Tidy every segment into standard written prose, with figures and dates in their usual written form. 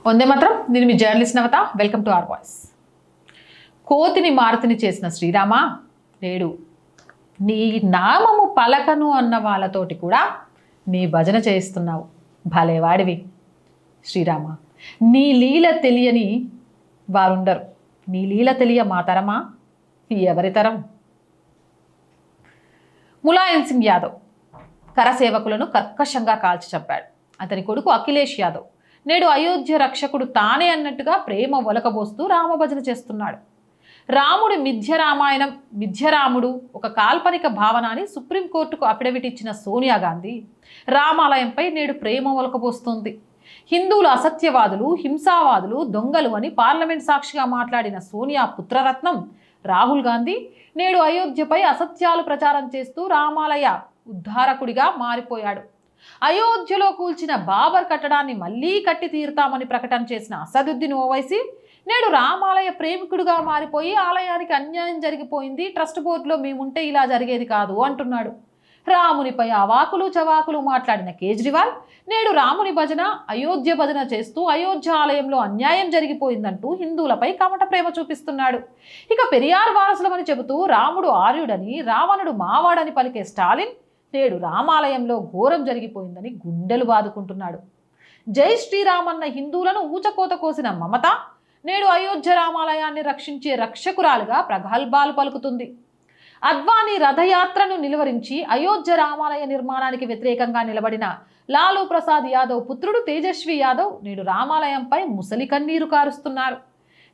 వందే మాత్రం. నేను మీ journalist Navata. Welcome to our voice. కోతిని మారుతిని చేసిన శ్రీరామ, నేడు నీ నామము పలకను అన్న వాళ్ళతోటి కూడా నీ భజన చేయిస్తున్నావు. భలేవాడివి శ్రీరామ. నీ లీల తెలియని వారుండరు. నీ లీల తెలియ మా తరమా, ఎవరి తరం? ములాయం సింగ్ యాదవ్ కరసేవకులను కర్కశంగా కాల్చి చంపాడు. అతని కొడుకు అఖిలేష్ యాదవ్ నేడు అయోధ్య రక్షకుడు తానే అన్నట్టుగా ప్రేమ ఒలకబోస్తూ రామభజన చేస్తున్నాడు. రాముడు మిథ్యరాముడు ఒక కాల్పనిక భావన అని సుప్రీంకోర్టుకు అఫిడవిట్ ఇచ్చిన సోనియా గాంధీ రామాలయంపై నేడు ప్రేమ ఒలకబోస్తోంది. హిందువులు అసత్యవాదులు, హింసావాదులు, దొంగలు అని పార్లమెంట్ సాక్షిగా మాట్లాడిన సోనియా పుత్రరత్నం రాహుల్ గాంధీ నేడు అయోధ్యపై అసత్యాలు ప్రచారం చేస్తూ రామాలయ ఉద్ధారకుడిగా మారిపోయాడు. అయోధ్యలో కూల్చిన బాబర్ కట్టడాన్ని మళ్లీ కట్టి తీరుతామని ప్రకటన చేసిన అసదుద్దీన్ ఓవైసీ నేడు రామాలయ ప్రేమికుడిగా మారిపోయి ఆలయానికి అన్యాయం జరిగిపోయింది, ట్రస్ట్ బోర్డులో మేముంటే ఇలా జరిగేది కాదు అంటున్నాడు. రామునిపై అవాకులు చవాకులు మాట్లాడిన కేజ్రీవాల్ నేడు రాముని భజన, అయోధ్య భజన చేస్తూ అయోధ్య ఆలయంలో అన్యాయం జరిగిపోయిందంటూ హిందువులపై కమట ప్రేమ చూపిస్తున్నాడు. ఇక పెరియార్ వారసులమని చెబుతూ రాముడు ఆర్యుడని, రావణుడు మావాడని పలికే స్టాలిన్ నేడు రామాలయంలో ఘోరం జరిగిపోయిందని గుండెలు బాదుకుంటున్నాడు. జై శ్రీరామన్న హిందువులను ఊచకోత కోసిన మమత నేడు అయోధ్య రామాలయాన్ని రక్షించే రక్షకురాలుగా ప్రగల్భాలు పలుకుతుంది. అద్వానీ రథయాత్రను నిలువరించి అయోధ్య రామాలయ నిర్మాణానికి వ్యతిరేకంగా నిలబడిన లాలూ ప్రసాద్ యాదవ్ పుత్రుడు తేజస్వి యాదవ్ నేడు రామాలయంపై ముసలి కన్నీరు కారుస్తున్నారు.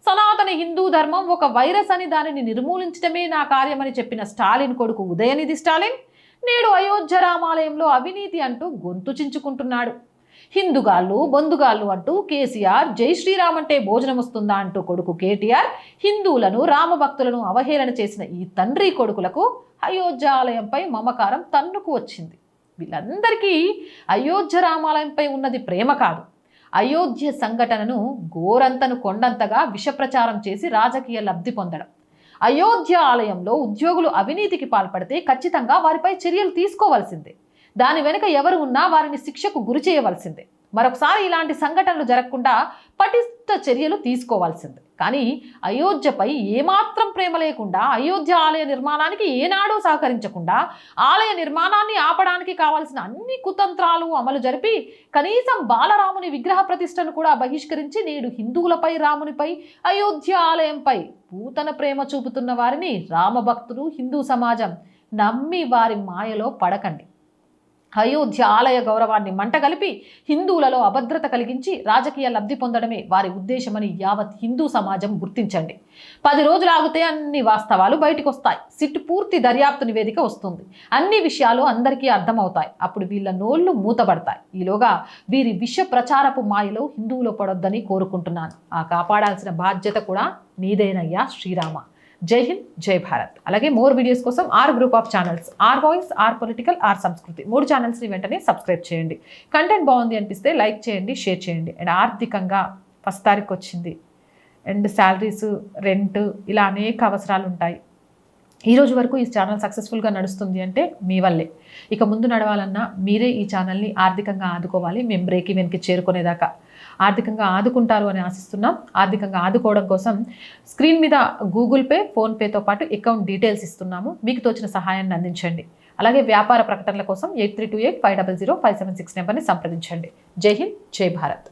సనాతన హిందూ ధర్మం ఒక వైరస్ అని దానిని నిర్మూలించడమే నా కార్యమని చెప్పిన స్టాలిన్ కొడుకు ఉదయనిధి స్టాలిన్ నేడు అయోధ్య రామాలయంలో అవినీతి అంటూ గొంతు చించుకుంటున్నాడు. హిందుగాళ్ళు బొందుగాళ్ళు అంటూ కేసీఆర్, జై శ్రీరామ్ అంటే భోజనం వస్తుందా అంటూ కొడుకు కేటీఆర్ హిందువులను, రామభక్తులను అవహేళన చేసిన ఈ తండ్రి కొడుకులకు అయోధ్య ఆలయంపై మమకారం తన్నుకు వచ్చింది. వీళ్ళందరికీ అయోధ్య రామాలయంపై ఉన్నది ప్రేమ కాదు, అయోధ్య సంఘటనను గోరంతను కొండంతగా విషప్రచారం చేసి రాజకీయ లబ్ధి పొందడం. అయోధ్య ఆలయంలో ఉద్యోగులు అవినీతికి పాల్పడితే ఖచ్చితంగా వారిపై చర్యలు తీసుకోవాల్సిందే. దాని వెనుక ఎవరు ఉన్నా వారిని శిక్షకు గురి చేయవలసిందే. మరొకసారి ఇలాంటి సంఘటనలు జరగకుండా పటిష్ట చర్యలు తీసుకోవాల్సిందే. కానీ అయోధ్యపై ఏమాత్రం ప్రేమ లేకుండా, అయోధ్య ఆలయ నిర్మాణానికి ఏనాడూ సహకరించకుండా, ఆలయ నిర్మాణాన్ని ఆపడానికి కావాల్సిన అన్ని కుతంత్రాలు అమలు జరిపి కనీసం బాలరాముని విగ్రహ ప్రతిష్టను కూడా బహిష్కరించి నేడు హిందువులపై, రామునిపై, అయోధ్య ఆలయంపై పూతన ప్రేమ చూపుతున్న వారిని రామభక్తులు, హిందూ సమాజం నమ్మి వారి మాయలో పడకండి. అయోధ్య ఆలయ గౌరవాన్ని మంటగలిపి హిందువులలో అభద్రత కలిగించి రాజకీయ లబ్ధి పొందడమే వారి ఉద్దేశమని యావత్ హిందూ సమాజం గుర్తించండి. 10 రోజులు ఆగితే అన్ని వాస్తవాలు బయటకు వస్తాయి. సిట్ పూర్తి దర్యాప్తు నివేదిక వస్తుంది. అన్ని విషయాలు అందరికీ అర్థమవుతాయి. అప్పుడు వీళ్ళ నోళ్లు మూతబడతాయి. ఈలోగా వీరి విష ప్రచారపు మాయలో హిందువులు పడొద్దని కోరుకుంటున్నాను. ఆ కాపాడాల్సిన బాధ్యత కూడా నీదేనయ్యా శ్రీరామ. జై హింద్, జై భారత్. అలాగే మోర్ వీడియోస్ కోసం our group of channels, our voice, our political, our Sanskriti 3 ఛానల్స్ని వెంటనే సబ్స్క్రైబ్ చేయండి. కంటెంట్ బాగుంది అనిపిస్తే లైక్ చేయండి, షేర్ చేయండి. అండ్ ఆర్థికంగా 1 తారీఖు వచ్చింది అండ్ శాలరీస్, రెంట్, ఇలా అనేక అవసరాలు ఉంటాయి. ఈరోజు వరకు ఈ ఛానల్ సక్సెస్ఫుల్గా నడుస్తుంది అంటే మీ వల్లే. ఇక ముందు నడవాలన్నా మీరే ఈ ఛానల్ని ఆర్థికంగా ఆదుకోవాలి. మేము బ్రేక్ ఈవెన్కి చేరుకునేదాకా ఆర్థికంగా ఆదుకుంటారు అని ఆశిస్తున్నాం. ఆర్థికంగా ఆదుకోవడం కోసం స్క్రీన్ మీద గూగుల్ పే, ఫోన్పేతో పాటు అకౌంట్ డీటెయిల్స్ ఇస్తున్నాము. మీకు తోచిన సహాయాన్ని అందించండి. అలాగే వ్యాపార ప్రకటనల కోసం 8328500576 నెంబర్ని సంప్రదించండి. జై హింద్, జై భారత్.